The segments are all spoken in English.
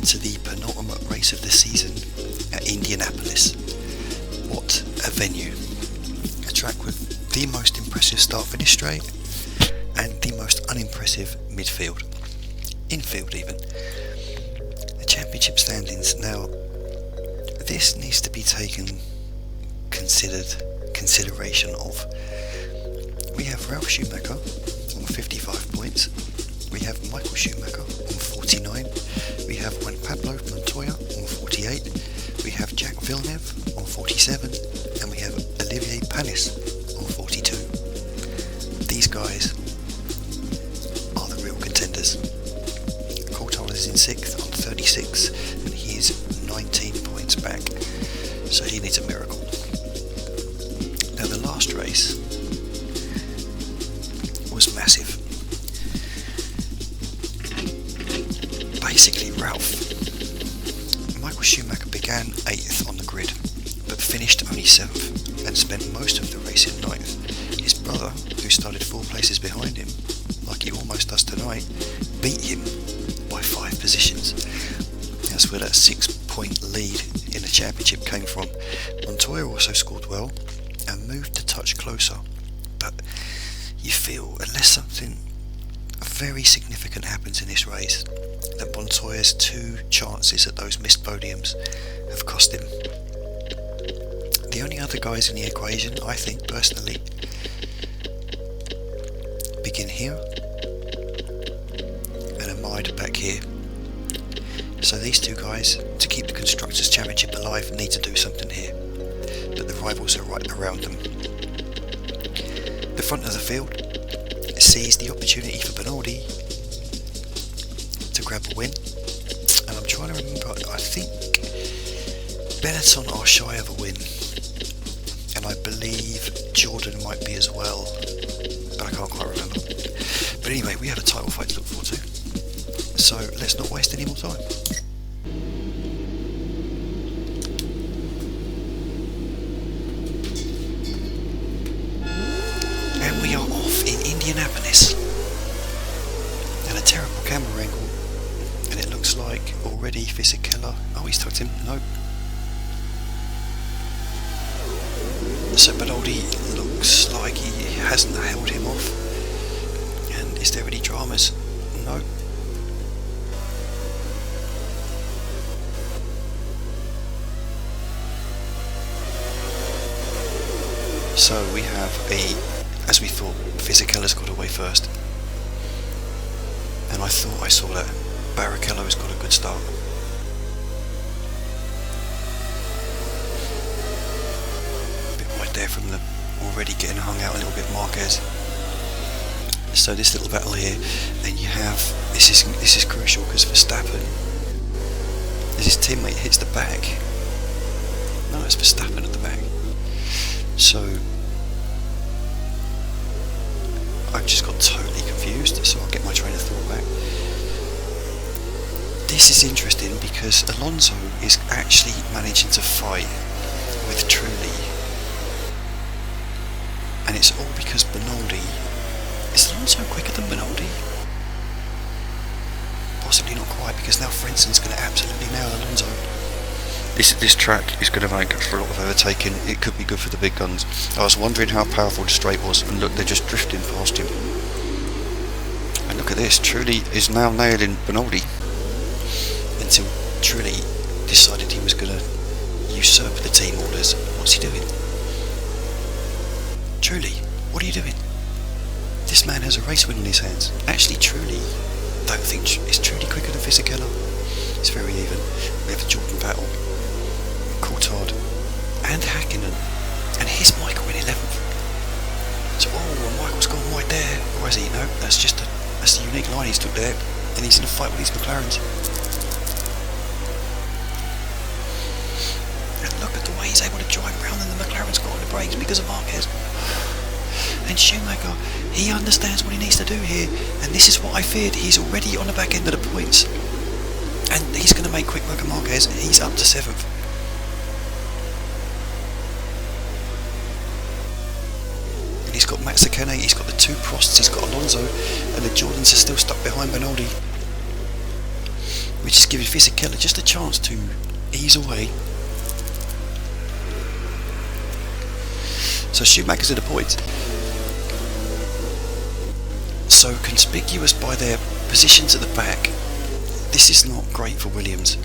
into the penultimate race of the season at Indianapolis. What a venue. A track with the most impressive start-finish straight and the most unimpressive midfield. Infield even. The championship standings. Now, this needs to be taken consideration of. We have Ralf Schumacher on 55 points. We have Michael Schumacher on 49. We have Juan Pablo Montoya on 48. We have Jacques Villeneuve on 47. And we have Olivier Panis on 42. These guys are the real contenders. Coulthard is in 6th on 36, and he is 19 points back, so he needs a miracle. Now the last race was massive. Basically Michael Schumacher began 8th on the grid, but finished only 7th and spent most of the race in 9th. His brother, who started 4 places behind him, like he almost does tonight, beat him by 5 positions. That's where that 6-point lead in the championship came from. Montoya also scored well and moved a touch closer, but you feel, unless something very significant happens in this race, that Montoya's 2 chances at those missed podiums have cost him. The only other guys in the equation, I think personally, begin here and Ahmad back here. So these 2 guys, to keep the Constructors' Championship alive, need to do something here, but the rivals are right around them. The front of the field sees the opportunity for Benaldi to grab a win, and I'm trying to remember, I think Benetton are shy of a win, and I believe Jordan might be as well, but I can't quite remember. But anyway, we have a title fight to look forward to, so let's not waste any more time. And we are off in Indianapolis, and a terrible camera angle, and it looks like already Fisichella. Oh, he's tucked him. Nope. So Benaldi looks like he hasn't held him off. And is there any dramas? No. So we have as we thought, Fisichella's got away first. And I thought I saw that. Barrichello's got a good start. There from the already getting hung out a little bit Marquez. So this little battle here, and you have this is crucial because Verstappen, as his teammate hits the back. No, it's Verstappen at the back. So I've just got totally confused. So I'll get my train of thought back. This is interesting because Alonso is actually managing to fight with Trulli. And it's all because Benaldi. Is Alonso quicker than Benaldi? Possibly not quite, because now Frenson's going to absolutely nail Alonso. This track is going to make for a lot of overtaking. It could be good for the big guns. I was wondering how powerful the straight was, and look, they're just drifting past him. And look at this, Trulli is now nailing Benaldi. Until Trulli decided he was going to usurp the team orders. What's he doing? Trulli, what are you doing? This man has a race win in his hands. Actually, Trulli, don't think is Trulli quicker than Fisichella. It's very even. We have a Jordan battle, Coulthard, and Hakkinen, and here's Michael in 11th. So, Michael's gone right there. Or is he? No, that's the unique line he's took there, and he's in a fight with these McLarens. And look at the way he's able to drive around, and the McLaren's got on the brakes because of Marquez. And Schumacher, he understands what he needs to do here, and this is what I feared. He's already on the back end of the points, and he's going to make quick work of Marquez. He's up to 7th. And he's got Mazzacane, he's got the 2 Prosts, he's got Alonso, and the Jordans are still stuck behind Benaldi. which is giving Fisichella just a chance to ease away. So Schumacher's at a point. So conspicuous by their positions at the back, this is not great for Williams.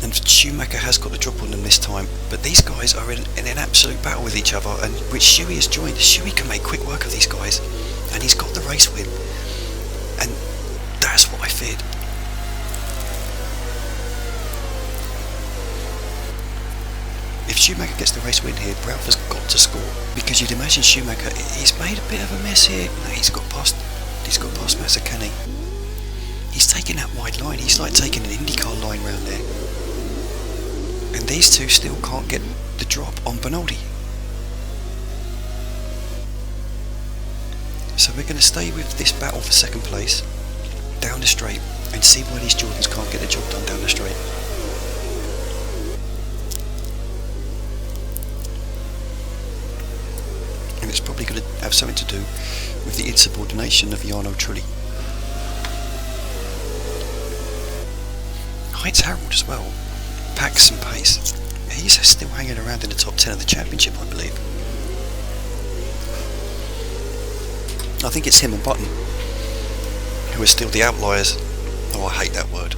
And Schumacher has got the drop on them this time, but these guys are in an absolute battle with each other, and which Shuey has joined. Shuey can make quick work of these guys, and he's got the race win, and that's what I feared. If Schumacher gets the race win here, Ralph has got to score, because you'd imagine Schumacher, he's made a bit of a mess here. No, he's got past Mazzacani. He's taking that wide line. He's like taking an IndyCar line round there. And these two still can't get the drop on Benaldi. So we're going to stay with this battle for second place down the straight and see why these Jordans can't get the job done down the straight. And it's probably going to have something to do with the insubordination of Jarno Trulli. Heights Harold as well packs some pace. He's still hanging around in the top 10 of the championship, I believe. I think it's him and Button who are still the outliers. Oh, I hate that word.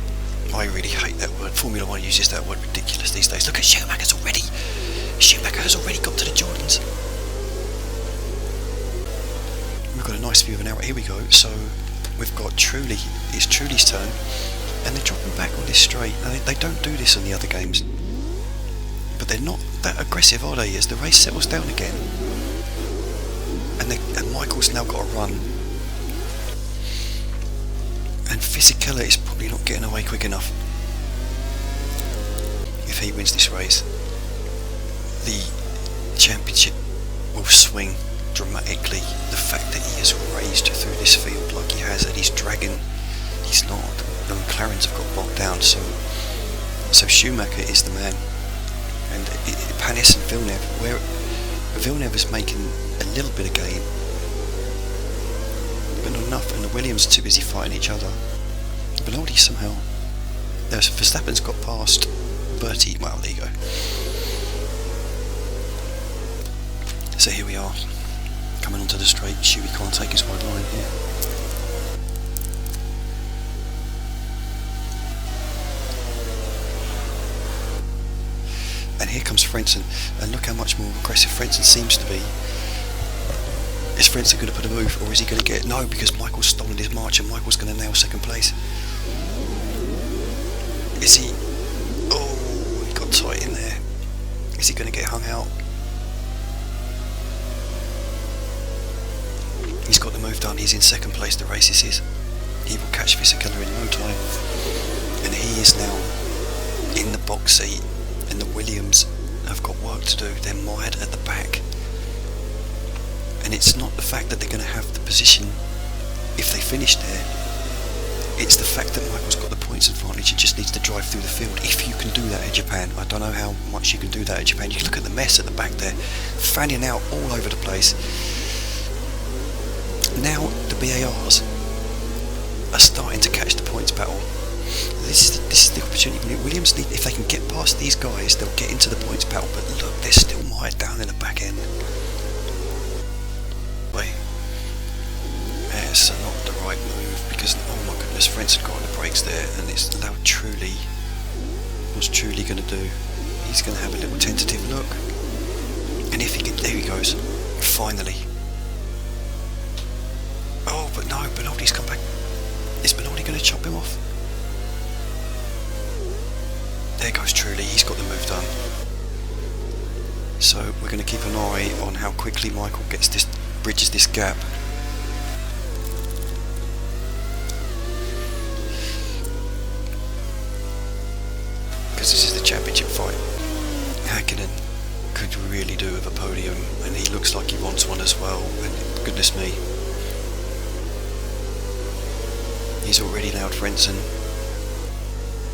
I really hate that word. Formula 1 uses that word ridiculous these days. Look at Schumacher has already got to the Jordans. We've got a nice view of an hour. Here we go. So we've got Trulli. It's Trulli's turn. And they're dropping back on this straight. Now, they don't do this on the other games, but they're not that aggressive, are they? As the race settles down again, and Michael's now got a run, and Fisichella is probably not getting away quick enough. If he wins this race, the championship will swing dramatically. The fact that he has raced through this field like he has, and he's dragging, he's not. The McLarens have got bogged down, so Schumacher is the man, and Panis and Villeneuve, where Villeneuve is making a little bit of gain, but not enough, and the Williams are too busy fighting each other. Benaldi somehow, Verstappen's got past Bertie. Well, there you go. So here we are, coming onto the straight. Shuey can't take his wide line here. And here comes Frentzen, and look how much more aggressive Frentzen seems to be. Is Frentzen going to put a move, or is he going to get... No, because Michael's stolen his march, and Michael's going to nail second place. Is he... Oh, he got tight in there. Is he going to get hung out? He's got the move done, he's in second place, the race is his. He will catch Fisichella in no time. And he is now in the box seat. And the Williams have got work to do. They're mired at the back, and it's not the fact that they're going to have the position if they finish there, it's the fact that Michael's got the points advantage and just needs to drive through the field. If you can do that at Japan, I don't know how much you can do that at Japan. You can look at the mess at the back there, fanning out all over the place. Now the BARs are starting to catch the points battle. This is the opportunity. Williams need, if they can get past these guys, they'll get into the points battle. But look, they're still mired down in the back end. Wait, it's not the right move because oh my goodness, Frentzen got on the brakes there, and it's allowed Trulli. What's Trulli going to do? He's going to have a little tentative look, and if he can, there he goes, finally. Oh, but no, Benaldi's come back. Is Benaldi going to chop him off? There goes Trulli, he's got the move done. So we're going to keep an eye on how quickly Michael bridges this gap. Because this is the championship fight. Häkkinen could really do with a podium, and he looks like he wants one as well, and goodness me. He's already nailed Frentzen,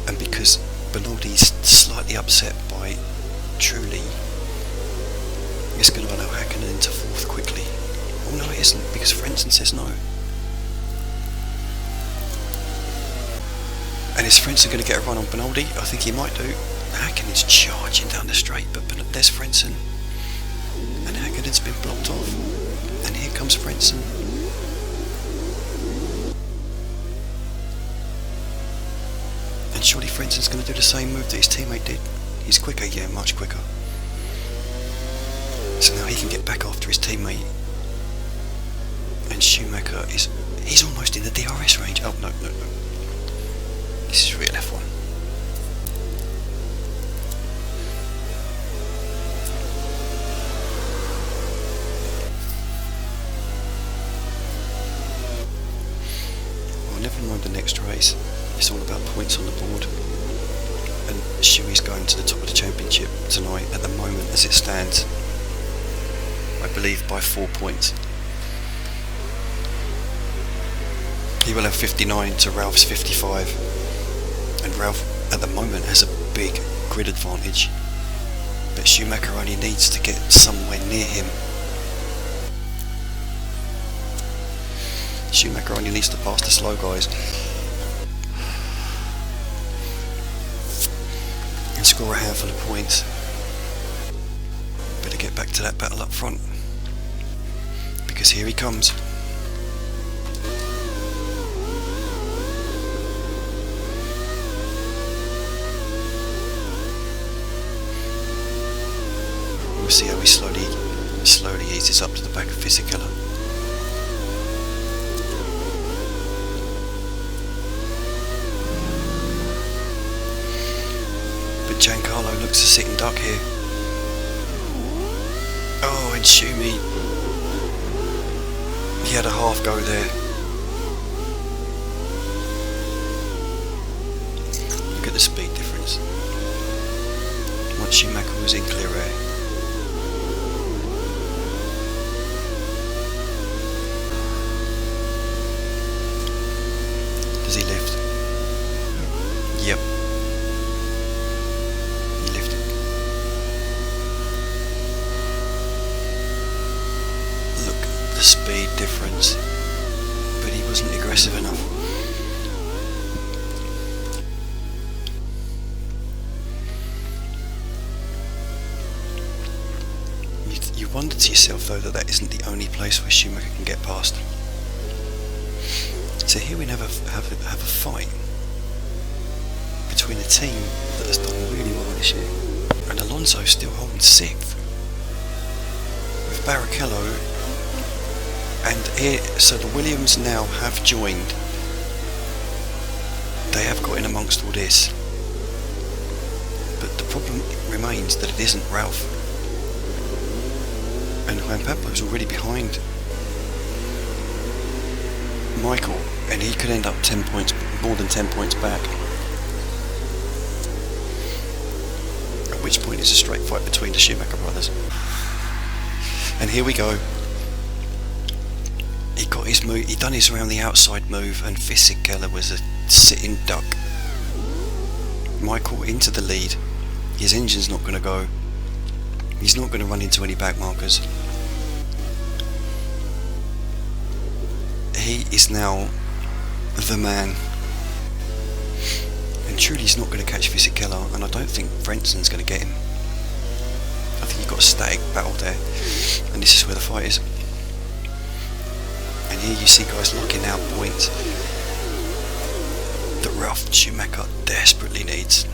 and because Benaldi's slightly upset by Trulli, it's going to allow Häkkinen into fourth quickly. Oh no, it isn't, because Frentzen says no. And is Frentzen going to get a run on Benaldi? I think he might do. Häkkinen's charging down the straight, but there's Frentzen. And Häkkinen's been blocked off. And here comes Frentzen. And surely Frentzen's going to do the same move that his teammate did. He's quicker, yeah, much quicker. So now he can get back after his teammate. And Schumacher he's almost in the DRS range. Oh, no. This is real F1. Well, never mind the next race. It's all about points on the board. And Shui's going to the top of the championship tonight at the moment as it stands. I believe by 4 points. He will have 59 to Ralph's 55. And Ralph at the moment has a big grid advantage. But Schumacher only needs to get somewhere near him. Schumacher only needs to pass the slow guys. And score a handful of points. Better get back to that battle up front. Because here he comes. We'll see how he slowly eases up to the back of Fisichella. But Giancarlo looks a sitting duck here. Oh, and Schumi, he had a half go there. Look at the speed difference. Once Schumacher was in clear air. Does he lift? Yep. He lifted. Look, the speed difference. But he wasn't aggressive enough. You wonder to yourself though that isn't the only place where Schumacher can get past. So here we have a fight between a team that has done really well this year, and Alonso still holding 6th with Barrichello, and here, so the Williams now have joined. They have got in amongst all this, but the problem remains that it isn't Ralph, and Juan Pablo's already behind Micheal, and he could end up 10 points, more than 10 points back. At which point it's a straight fight between the Schumacher brothers. And here we go. He got his move, he done his around the outside move, and Fisichella was a sitting duck. Micheal into the lead. His engine's not going to go. He's not going to run into any back markers. He is now the man, and Trudy's not going to catch Fisichella, and I don't think Frentzen's going to get him. I think you've got a static battle there, and this is where the fight is. And here you see guys locking out points that Ralph Schumacher desperately needs.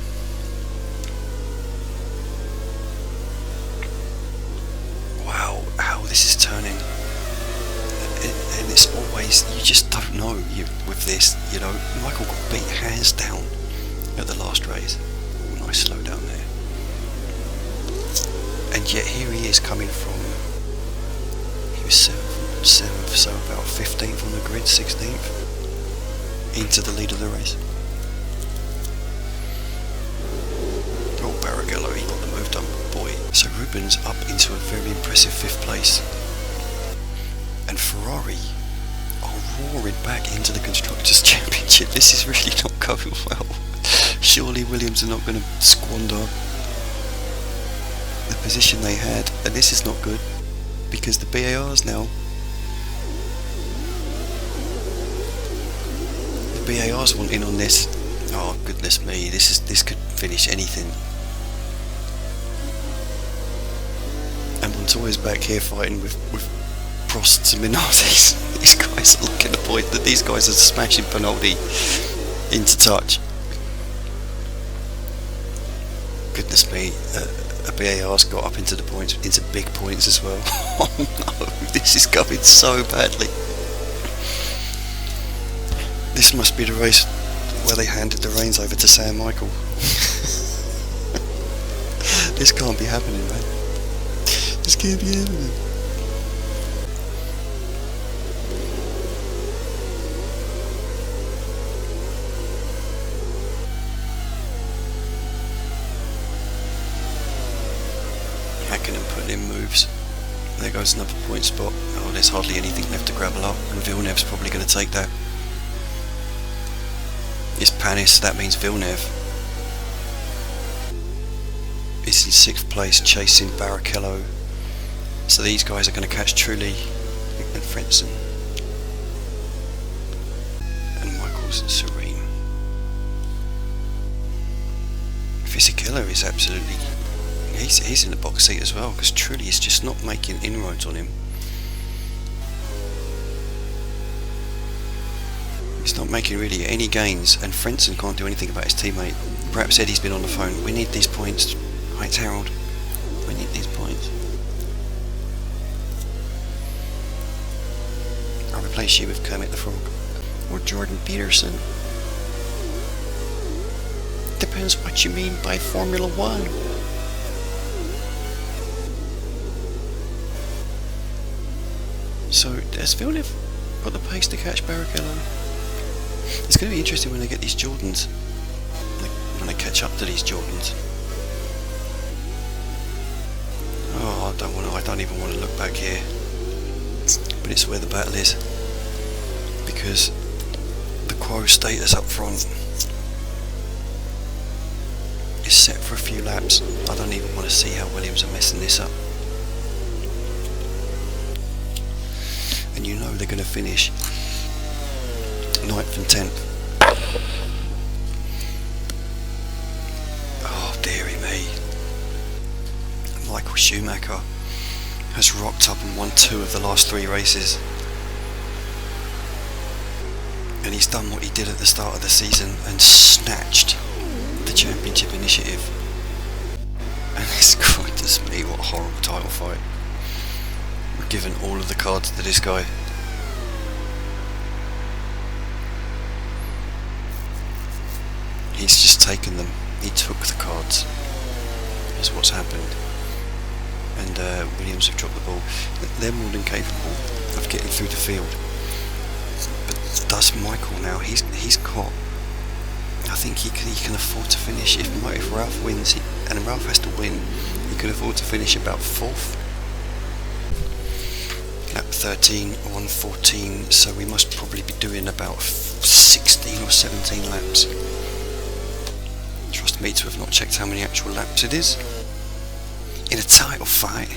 Wow, how this is turning. And it's always, you just don't know with this, you know. Micheal got beat hands down at the last race. Oh, nice slow down there. And yet here he is coming from, he was 7th, so about 15th on the grid, 16th, into the lead of the race. Oh, Barrichello, he got the move done, boy. So Rubens up into a very impressive 5th place. And Ferrari are roaring back into the Constructors' Championship. This is really not going well. Surely Williams are not going to squander the position they had, and this is not good because the BARs now. The BARs want in on this. Oh goodness me, this could finish anything. And Montoya's back here fighting with Prosts and Minardi's. These guys are looking at the point that these guys are smashing Pinaldi into touch. Goodness me, a BAR's got up into the points, into big points as well. Oh no, this is going so badly. This must be the race where they handed the reins over to Sam Micheal. This can't be happening, man. This can't be happening. Hacking and putting in moves. There goes another point spot. Oh, there's hardly anything left to grapple up, and Villeneuve's probably going to take that. It's Panis, that means Villeneuve is in 6th place, chasing Barrichello. So these guys are going to catch Trulli and Frentzen. And Michael's serene. Fisichella is absolutely... He's in the box seat as well, because Trulli is just not making inroads on him. He's not making really any gains, and Frentzen can't do anything about his teammate. Perhaps Eddie's been on the phone. We need these points. Right, Harold. We need these points. I'll replace you with Kermit the Frog. Or Jordan Peterson. Depends what you mean by Formula One. So, has Villeneuve got the pace to catch Barrichello? It's going to be interesting when they get these Jordans. When they catch up to these Jordans. Oh, I don't even want to look back here. But it's where the battle is. Because the Quo status up front is set for a few laps. I don't even want to see how Williams are messing this up. And you know they're going to finish 9th and 10th. Oh dearie me. Michael Schumacher has rocked up and won 2 of the last 3 races. And he's done what he did at the start of the season and snatched the championship initiative. And it's goodness me, what a horrible title fight. We're giving all of the cards to this guy. He's just taken them. He took the cards. Is what's happened. And Williams have dropped the ball. They're more than capable of getting through the field. But does Michael now? He's got. I think he can afford to finish. If Ralph wins, and Ralph has to win, he can afford to finish about 4th. Lap 13 on 14, so we must probably be doing about 16 or 17 laps. Trust me to have not checked how many actual laps it is in a title fight.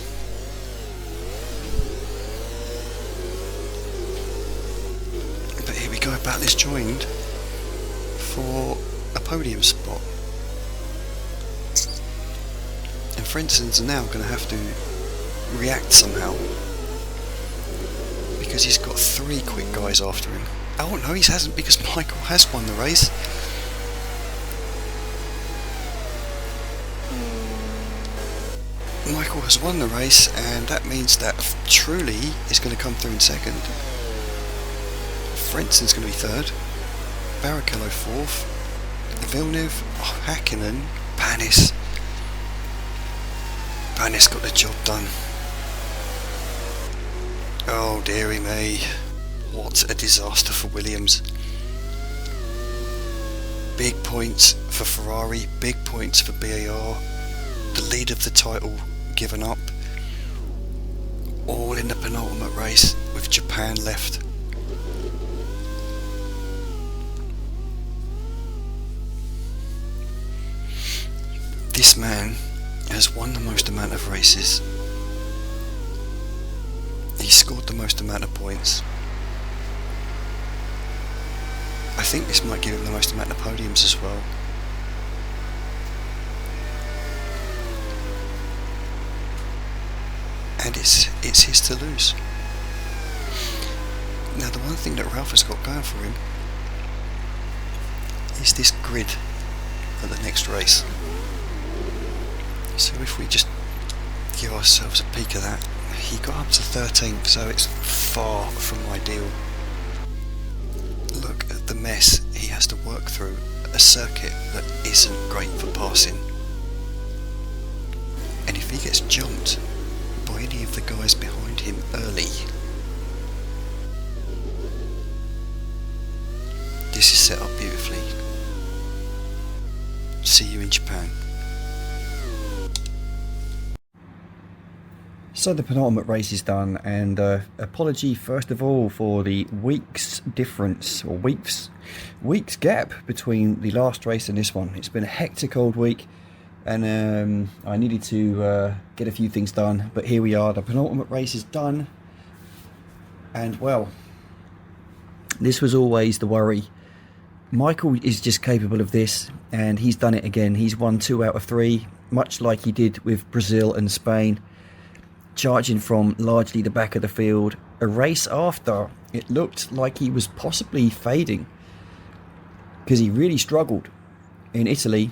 But here we go, battle is joined for a podium spot. And Frentzen's now going to have to react somehow, because he's got 3 quick guys after him. Oh no, he hasn't, because Michael has won the race. Michael has won the race, and that means that Trulli is going to come through in 2nd. Frentzen's going to be 3rd. Barrichello 4th. Villeneuve, Hakkinen, Panis. Panis got the job done. Oh dearie me, what a disaster for Williams. Big points for Ferrari, big points for BAR. The lead of the title given up, all in the penultimate race with Japan left. This man has won the most amount of races. He scored the most amount of points. I think this might give him the most amount of podiums as well. And it's his to lose. Now the one thing that Ralph has got going for him is this grid at the next race. So if we just give ourselves a peek of that, he got up to 13th, so it's far from ideal. Look at the mess he has to work through, a circuit that isn't great for passing. And if he gets jumped by any of the guys behind him early, this is set up beautifully. See you in Japan. So the penultimate race is done, and apology first of all for the week's difference, or week's gap between the last race and this one. It's been a hectic old week, and I needed to get a few things done, but here we are. The penultimate race is done, and well, this was always the worry. Micheal is just capable of this, and he's done it again. He's won 2 out of 3, much like he did with Brazil and Spain, charging from largely the back of the field. A race after, it looked like he was possibly fading, because he really struggled in Italy.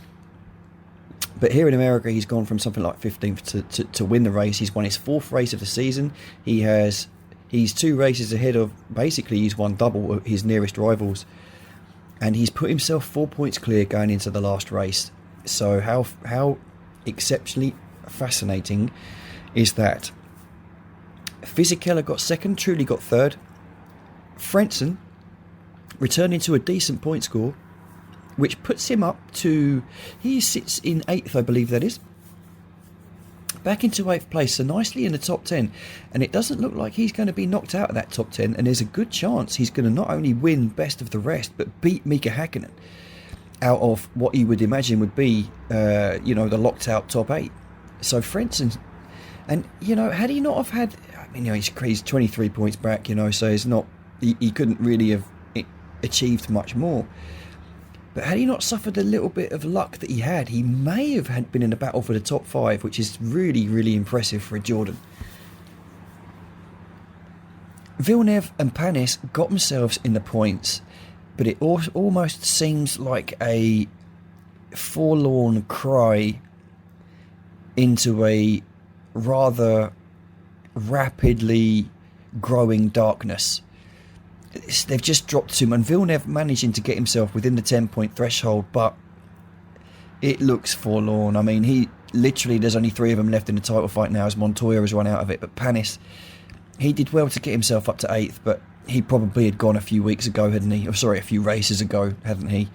But here in America, he's gone from something like 15th to win the race. He's won his 4th race of the season. He's 2 races ahead of, basically he's won double his nearest rivals. And he's put himself 4 points clear going into the last race. So how exceptionally fascinating is that? Fisichella got 2nd, Trulli got 3rd. Frentzen returning to a decent point score, which puts him up to, he sits in 8th, I believe that is. Back into 8th place, so nicely in the top 10. And it doesn't look like he's going to be knocked out of that top 10. And there's a good chance he's going to not only win best of the rest, but beat Mika Häkkinen out of what you would imagine would be, the locked out top 8. So Frentzen, and, had he not have had, he's 23 points back, so it's not, he couldn't really have achieved much more. But had he not suffered a little bit of luck that he had, he may have been in a battle for the top 5, which is really, really impressive for a Jordan. Villeneuve and Panis got themselves in the points, but it almost seems like a forlorn cry into a rather rapidly growing darkness. They've just dropped to him, and Villeneuve managing to get himself within the 10-point threshold, but it looks forlorn. I mean, he literally, there's only 3 of them left in the title fight now, as Montoya has run out of it. But Panis, he did well to get himself up to 8th, but he probably had gone a few weeks ago, hadn't he? A few races ago, hadn't he?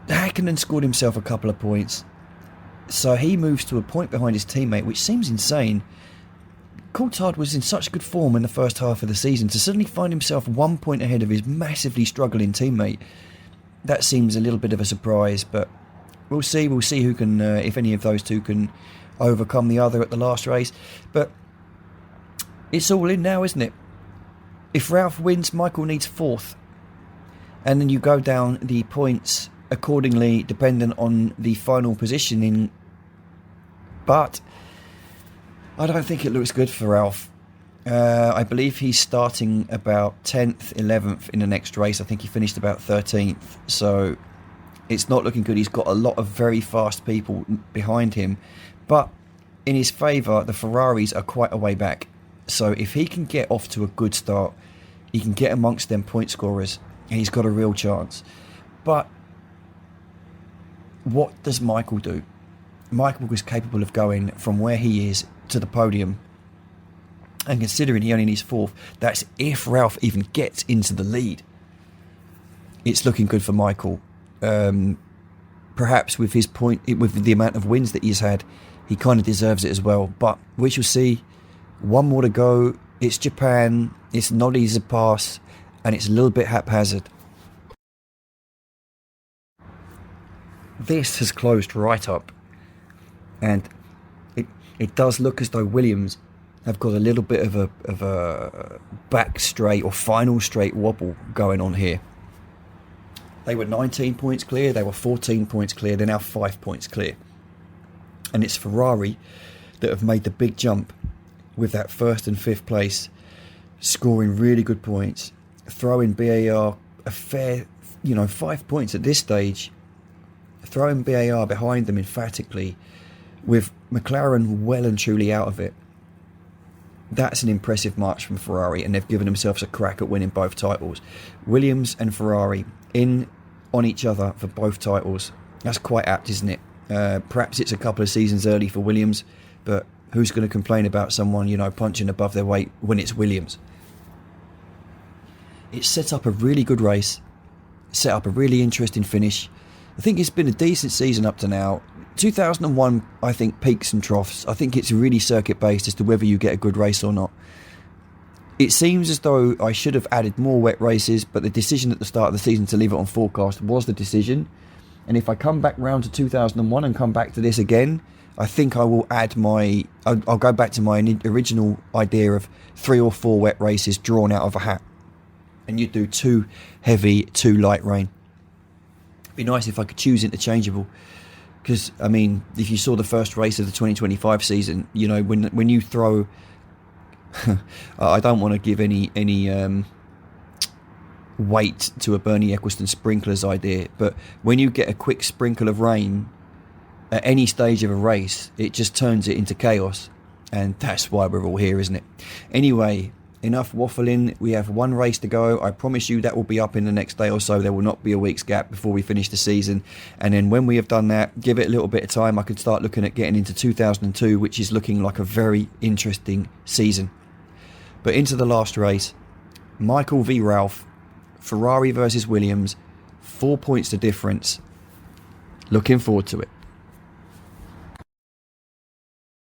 Häkkinen scored himself a couple of points, so he moves to a point behind his teammate, which seems insane. Coulthard was in such good form in the first half of the season, to suddenly find himself 1 point ahead of his massively struggling teammate. That seems a little bit of a surprise, but we'll see. We'll see who can, if any of those two can overcome the other at the last race. But it's all in now, isn't it? If Ralph wins, Micheal needs 4th. And then you go down the points accordingly, dependent on the final positioning. But I don't think it looks good for Ralph. I believe he's starting about 10th, 11th in the next race. I think he finished about 13th. So it's not looking good. He's got a lot of very fast people behind him. But in his favour, the Ferraris are quite a way back. So if he can get off to a good start, he can get amongst them point scorers, and he's got a real chance. But what does Micheal do? Micheal is capable of going from where he is to the podium, and considering he only needs 4th, that's if Ralph even gets into the lead. It's looking good for Micheal. Perhaps with his point, with the amount of wins that he's had, he kind of deserves it as well. But we shall see. 1 more to go. It's Japan. It's not easy to pass, and it's a little bit haphazard. This has closed right up, and it does look as though Williams have got a little bit of a back straight or final straight wobble going on here. They were 19 points clear, they were 14 points clear, they're now 5 points clear. And it's Ferrari that have made the big jump with that first and fifth place, scoring really good points, throwing BAR a fair, 5 points at this stage, throwing BAR behind them emphatically, with McLaren well and truly out of it. That's an impressive march from Ferrari, and they've given themselves a crack at winning both titles. Williams and Ferrari in on each other for both titles. That's quite apt, isn't it? Perhaps it's a couple of seasons early for Williams, but who's going to complain about someone, punching above their weight when it's Williams? It set up a really good race, set up a really interesting finish. I think it's been a decent season up to now. 2001, I think, peaks and troughs. I think it's really circuit-based as to whether you get a good race or not. It seems as though I should have added more wet races, but the decision at the start of the season to leave it on forecast was the decision. And if I come back round to 2001 and come back to this again, I think I will add I'll go back to my original idea of 3 or 4 wet races drawn out of a hat. And you'd do 2 heavy, 2 light rain. It'd be nice if I could choose interchangeable. Because, if you saw the first race of the 2025 season, when you throw... I don't want to give any weight to a Bernie Eccleston sprinklers idea, but when you get a quick sprinkle of rain at any stage of a race, it just turns it into chaos, and that's why we're all here, isn't it? Anyway, enough waffling. We have 1 race to go. I promise you that will be up in the next day or so. There will not be a week's gap before we finish the season, and then when we have done that, give it a little bit of time, I can start looking at getting into 2002, which is looking like a very interesting season. But into the last race, Micheal v Ralph, Ferrari versus Williams, 4 points to difference. Looking forward to it.